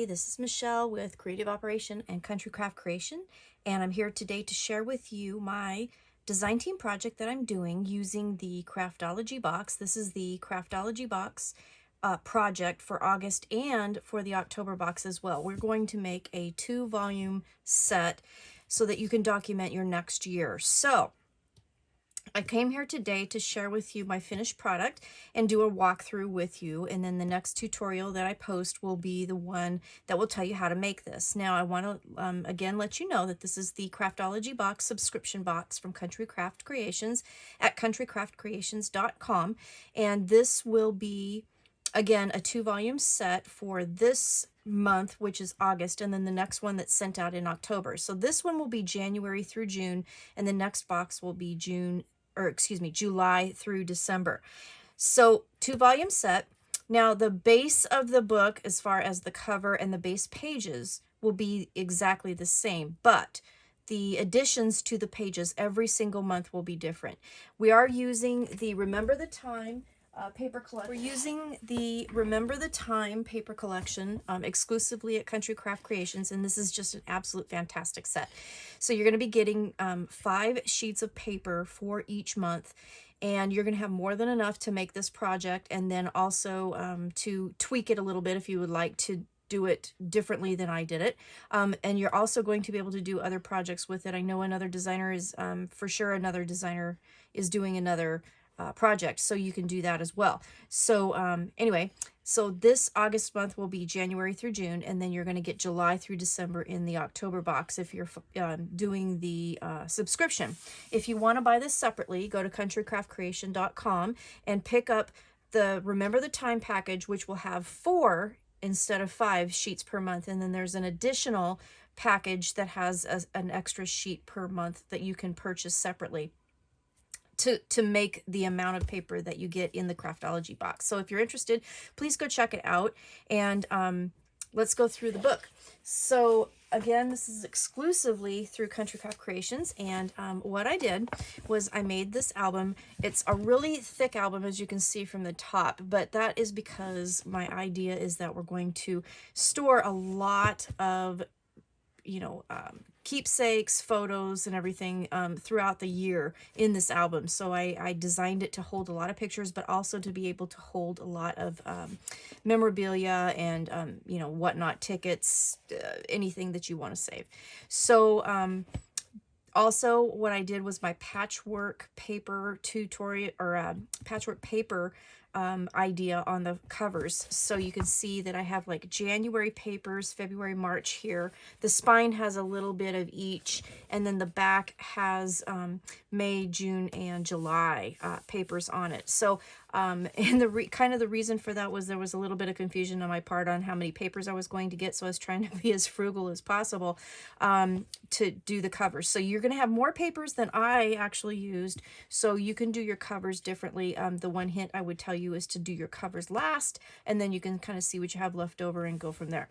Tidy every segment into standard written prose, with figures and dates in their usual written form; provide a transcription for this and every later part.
This is Michelle with Creative Operation and Country Craft Creation, and I'm here today to share with you my design team project that I'm doing using the Craftology box. This is the Craftology box project for August and for the October box as well. We're going to make a 2-volume set so that you can document your next year. So I came here today to share with you my finished product and do a walkthrough with you, and then the next tutorial that I post will be the one that will tell you how to make this. Now I want to again let you know that this is the Craftology box subscription box from Country Craft Creations at countrycraftcreations.com, and this will be again a 2-volume set for this month, which is August, and then the next one that's sent out in October. So this one will be January through June, and the next box will be July through December. So 2-volume set. Now the base of the book, as far as the cover and the base pages, will be exactly the same, but the additions to the pages every single month will be different. We are using the Remember the Time paper collection. We're using the Remember the Time paper collection exclusively at Country Craft Creations, and this is just an absolute fantastic set. So you're going to be getting 5 sheets of paper for each month, and you're going to have more than enough to make this project, and then also to tweak it a little bit if you would like to do it differently than I did it. And you're also going to be able to do other projects with it. I know another designer is, for sure another designer is doing another project, so you can do that as well. So anyway, so this August month will be January through June, and then you're going to get July through December in the October box if you're doing the subscription. If you want to buy this separately, go to countrycraftcreation.com and pick up the Remember the Time package, which will have 4 instead of 5 sheets per month, and then there's an additional package that has an extra sheet per month that you can purchase separately to make the amount of paper that you get in the Craftology box. So if you're interested, please go check it out, and let's go through the book. So again, this is exclusively through Country Craft Creations, and what I did was I made this album. It's a really thick album, as you can see from the top, but that is because my idea is that we're going to store a lot of keepsakes, photos, and everything throughout the year in this album. So I designed it to hold a lot of pictures, but also to be able to hold a lot of memorabilia and whatnot, tickets, anything that you want to save. So also what I did was my patchwork paper tutorial, or patchwork paper idea on the covers. So you can see that I have like January papers, February, March here. The spine has a little bit of each, and then the back has May, June, and July papers on it. So and the kind of the reason for that was there was a little bit of confusion on my part on how many papers I was going to get, so I was trying to be as frugal as possible to do the covers. So you're going to have more papers than I actually used, so you can do your covers differently. The one hint I would tell you is to do your covers last, and then you can kind of see what you have left over and go from there.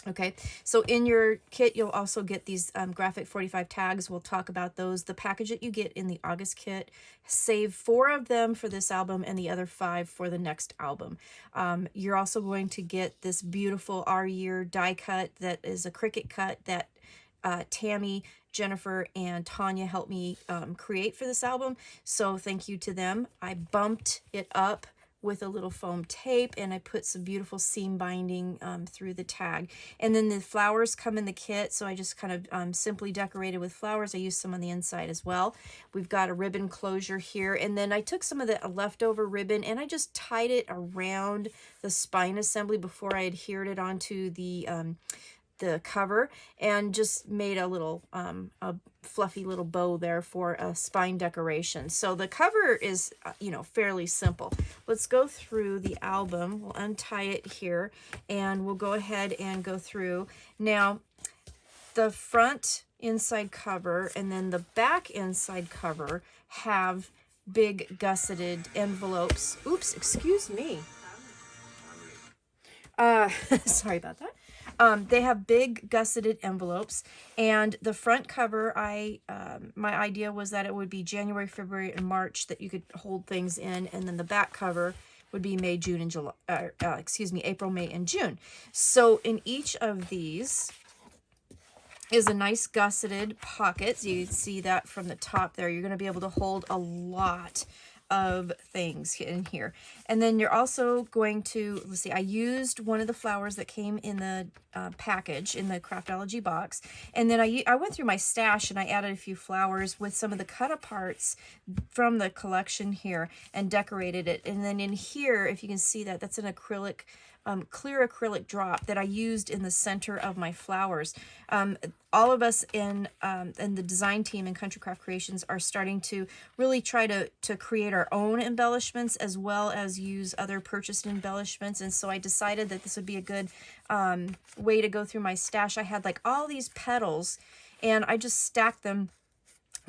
Okay, so in your kit, you'll also get these graphic 45 tags. We'll talk about those. The package that you get in the August kit, save 4 of them for this album and the other 5 for the next album. You're also going to get this beautiful Our Year die cut that is a Cricut cut that Tammy, Jennifer, and Tanya helped me create for this album. So thank you to them. I bumped it up with a little foam tape, and I put some beautiful seam binding through the tag. And then the flowers come in the kit, so I just kind of simply decorated with flowers. I used some on the inside as well. We've got a ribbon closure here, and then I took some of the leftover ribbon and I just tied it around the spine assembly before I adhered it onto the cover, and just made a little a fluffy little bow there for a spine decoration. So the cover is you know, fairly simple. Let's go through the album. We'll untie it here and we'll go ahead and go through. Now the front inside cover and then the back inside cover have big gusseted envelopes. Oops, excuse me. Sorry about that. They have big gusseted envelopes, and the front cover, my idea was that it would be January, February, and March that you could hold things in, and then the back cover would be May, June, and July, April, May, and June. So in each of these is a nice gusseted pocket. So you see that from the top there. You're going to be able to hold a lot of things in here. And then you're also going to, let's see, I used one of the flowers that came in the package in the Craftology box, and then I went through my stash and I added a few flowers with some of the cut aparts from the collection here and decorated it. And then in here, if you can see that, that's an acrylic clear acrylic drop that I used in the center of my flowers. All of us in the design team in Country Craft Creations are starting to really try to create our own embellishments as well as use other purchased embellishments. And so I decided that this would be a good way to go through my stash. I had like all these petals and I just stacked them,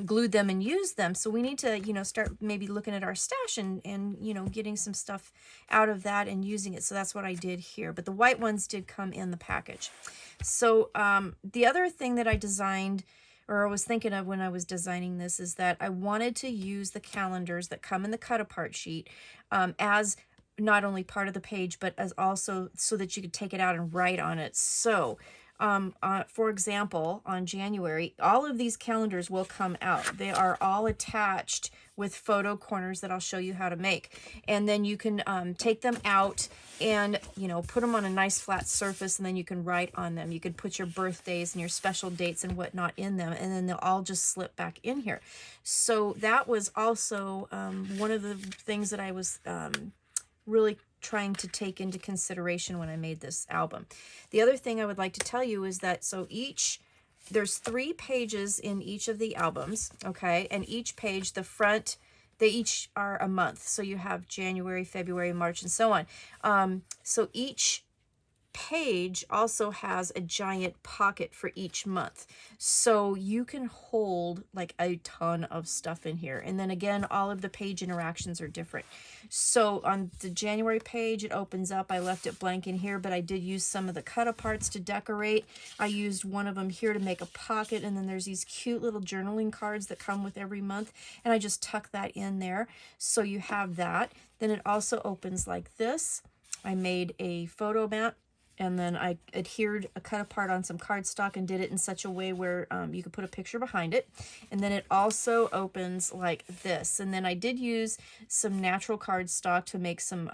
glued them, and used them. So we need to, you know, start maybe looking at our stash and you know, getting some stuff out of that and using it. So that's what I did here. But the white ones did come in the package. So the other thing that I designed, or I was thinking of when I was designing this, is that I wanted to use the calendars that come in the cut apart sheet as not only part of the page, but as also so that you could take it out and write on it. So for example, on January, all of these calendars will come out. They are all attached with photo corners that I'll show you how to make. And then you can take them out and, you know, put them on a nice flat surface, and then you can write on them. You could put your birthdays and your special dates and whatnot in them, and then they'll all just slip back in here. So that was also one of the things that I was really trying to take into consideration when I made this album. The other thing I would like to tell you is that there's 3 pages in each of the albums, okay? And each page, the front, they each are a month. So you have January, February, March, and so on. So each page also has a giant pocket for each month, so you can hold like a ton of stuff in here. And then again, all of the page interactions are different. So on the January page, it opens up. I left it blank in here, but I did use some of the cut aparts to decorate. I used one of them here to make a pocket, and then there's these cute little journaling cards that come with every month, and I just tuck that in there. So you have that. Then it also opens like this. I made a photo mat, and then I adhered a cut apart on some cardstock and did it in such a way where you could put a picture behind it. And then it also opens like this. And then I did use some natural cardstock to make some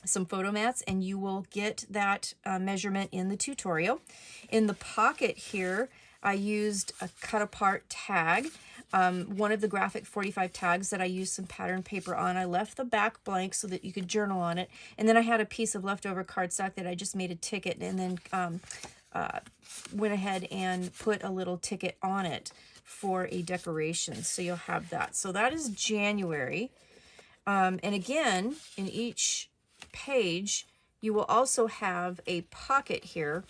photo mats, and you will get that measurement in the tutorial. In the pocket here, I used a cut apart tag. One of the graphic 45 tags that I used some pattern paper on. I left the back blank so that you could journal on it. And then I had a piece of leftover cardstock that I just made a ticket, and then went ahead and put a little ticket on it for a decoration. So you'll have that. So that is January. And again, in each page, you will also have a pocket here.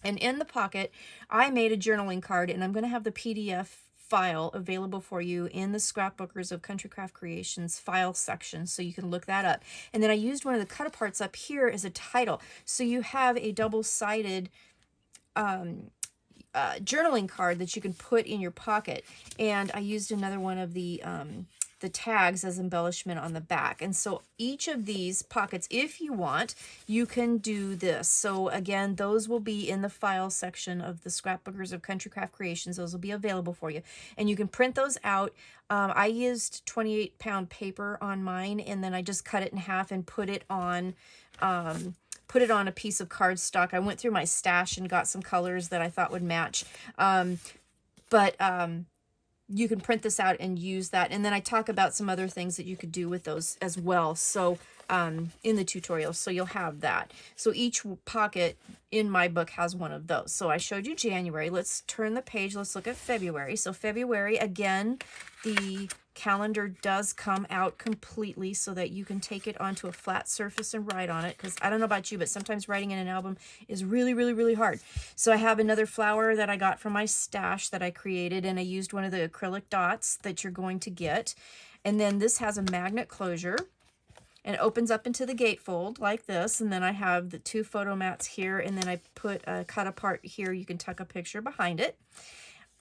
And in the pocket, I made a journaling card, and I'm going to have the PDF file available for you in the Scrapbookers of Country Craft Creations file section, so you can look that up. And then I used one of the cut-aparts up here as a title. So you have a double-sided journaling card that you can put in your pocket. And I used another one of the tags as embellishment on the back. And so each of these pockets, if you want, you can do this. So again, those will be in the file section of the Scrapbookers of Country Craft Creations. Those will be available for you. And you can print those out. I used 28-pound paper on mine, and then I just cut it in half and put it on a piece of cardstock. I went through my stash and got some colors that I thought would match. You can print this out and use that. And then I talk about some other things that you could do with those as well. So in the tutorial, so you'll have that. So each pocket in my book has one of those. So I showed you January. Let's turn the page. Let's look at February. So February, again, the calendar does come out completely so that you can take it onto a flat surface and write on it, because I don't know about you, but sometimes writing in an album is really, really, really hard. So I have another flower that I got from my stash that I created, and I used one of the acrylic dots that you're going to get. And then this has a magnet closure, and it opens up into the gatefold like this. And then I have the 2 photo mats here, and then I put a cut apart here. You can tuck a picture behind it.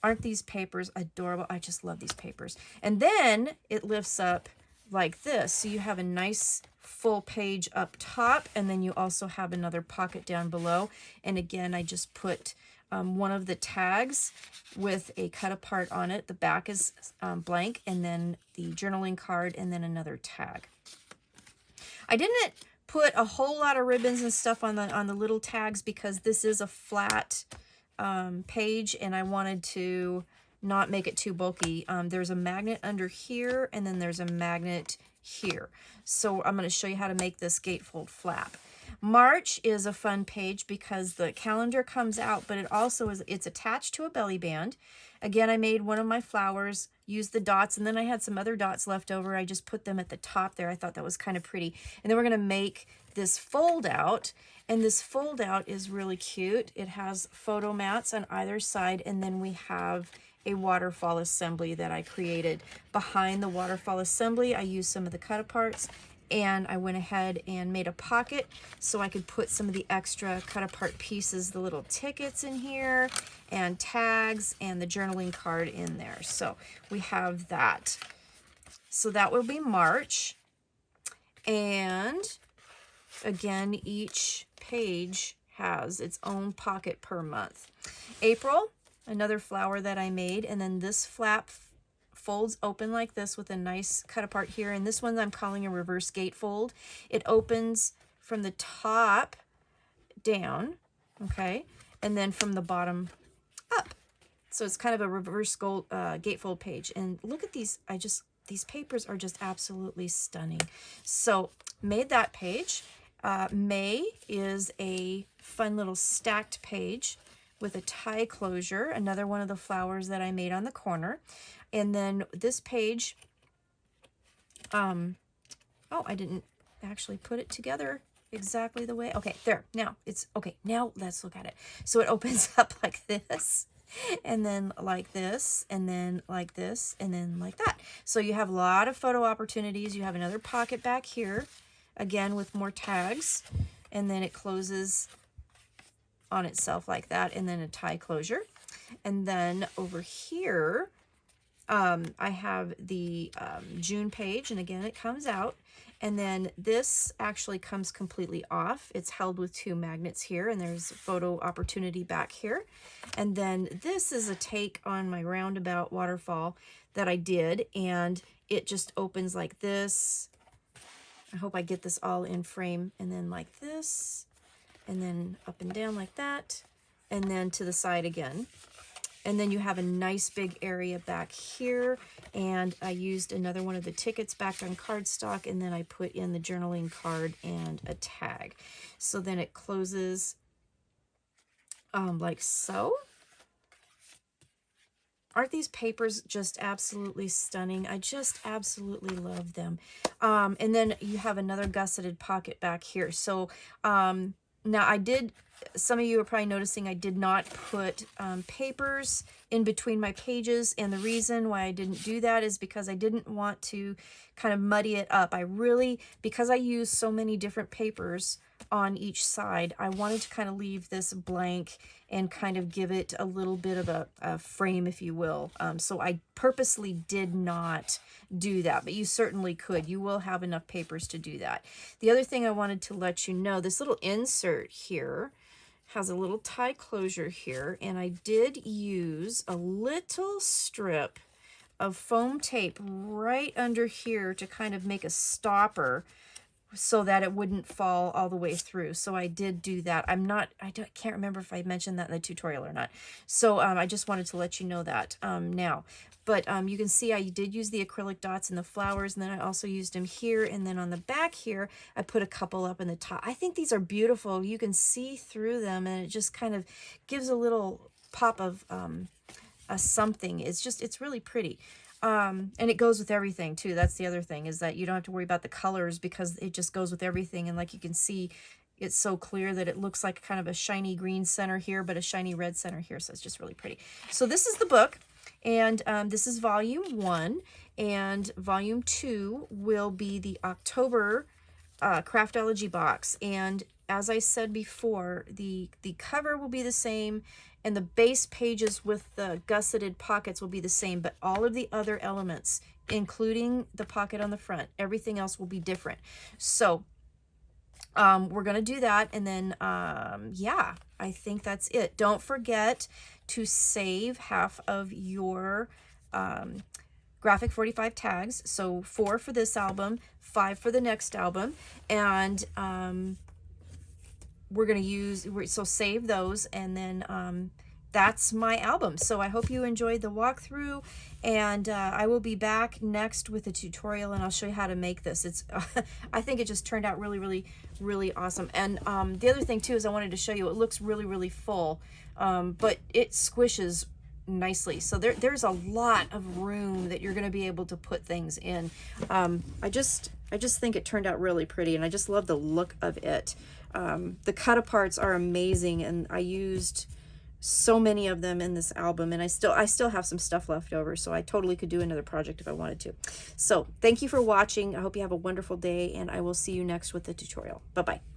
Aren't these papers adorable? I just love these papers. And then it lifts up like this. So you have a nice full page up top, and then you also have another pocket down below. And again, I just put one of the tags with a cut apart on it. The back is blank, and then the journaling card, and then another tag. I didn't put a whole lot of ribbons and stuff on the little tags because this is a flat page, and I wanted to not make it too bulky. There's a magnet under here, and then there's a magnet here. So I'm going to show you how to make this gatefold flap. March is a fun page because the calendar comes out, but it also it's attached to a belly band. Again, I made one of my flowers, used the dots, and then I had some other dots left over. I just put them at the top there. I thought that was kind of pretty. And then we're going to make this fold out, and this fold out is really cute. It has photo mats on either side, and then we have a waterfall assembly that I created. Behind the waterfall assembly, I used some of the cut aparts, and I went ahead and made a pocket so I could put some of the extra cut apart pieces, the little tickets in here, and tags, and the journaling card in there. So we have that. So that will be March. And again, each page has its own pocket per month. April, another flower that I made, and then this flap folds open like this with a nice cut apart here, and this one I'm calling a reverse gatefold. It opens from the top down, okay, and then from the bottom up. So it's kind of a reverse gatefold page. And look at these, these papers are just absolutely stunning. So made that page. May is a fun little stacked page with a tie closure, another one of the flowers that I made on the corner. And then this page, oh, I didn't actually put it together exactly the way. Okay, there. Now it's okay. Now let's look at it. So it opens up like this, and then like this, and then like this, and then like that. So you have a lot of photo opportunities. You have another pocket back here, again with more tags, and then it closes on itself like that, and then a tie closure. And then over here, I have the June page, and again it comes out, and then this actually comes completely off. It's held with 2 magnets here, and there's a photo opportunity back here. And then this is a take on my roundabout waterfall that I did, and it just opens like this. I hope I get this all in frame, and then like this, and then up and down like that, and then to the side again. And then you have a nice big area back here. And I used another one of the tickets back on cardstock, and then I put in the journaling card and a tag. So then it closes like so. Aren't these papers just absolutely stunning? I just absolutely love them. And then you have another gusseted pocket back here. So now I did, some of you are probably noticing I did not put papers in between my pages. And the reason why I didn't do that is because I didn't want to kind of muddy it up. Because I use so many different papers on each side, I wanted to kind of leave this blank and kind of give it a little bit of a frame, if you will. So I purposely did not do that, but you certainly could. You will have enough papers to do that. The other thing I wanted to let you know, this little insert here has a little tie closure here, and I did use a little strip of foam tape right under here to kind of make a stopper so that it wouldn't fall all the way through. So I did do that. I can't remember if I mentioned that in the tutorial or not. So I just wanted to let you know that now. But you can see I did use the acrylic dots in the flowers, and then I also used them here. And then on the back here, I put a couple up in the top. I think these are beautiful. You can see through them, and it just kind of gives a little pop of a something. It's really pretty. And it goes with everything too. That's the other thing, is that you don't have to worry about the colors because it just goes with everything. And like you can see, it's so clear that it looks like kind of a shiny green center here, but a shiny red center here. So it's just really pretty. So this is the book, and this is volume 1, and volume 2 will be the October Craftology box. And as I said before, the cover will be the same, and the base pages with the gusseted pockets will be the same, but all of the other elements, including the pocket on the front, everything else will be different. So we're going to do that, and then yeah, I think that's it. Don't forget to save half of your graphic 45 tags. So 4 for this album, 5 for the next album, and we're going to use, so save those, and then that's my album. So I hope you enjoyed the walkthrough, and I will be back next with a tutorial, and I'll show you how to make this. It's I think it just turned out really, really, really awesome. And the other thing too is I wanted to show you, it looks really, really full, but it squishes nicely. So there's a lot of room that you're going to be able to put things in. I just think it turned out really pretty, and I just love the look of it. The cut aparts are amazing, and I used so many of them in this album, and I still have some stuff left over, so I totally could do another project if I wanted to. So thank you for watching. I hope you have a wonderful day, and I will see you next with the tutorial. Bye-bye.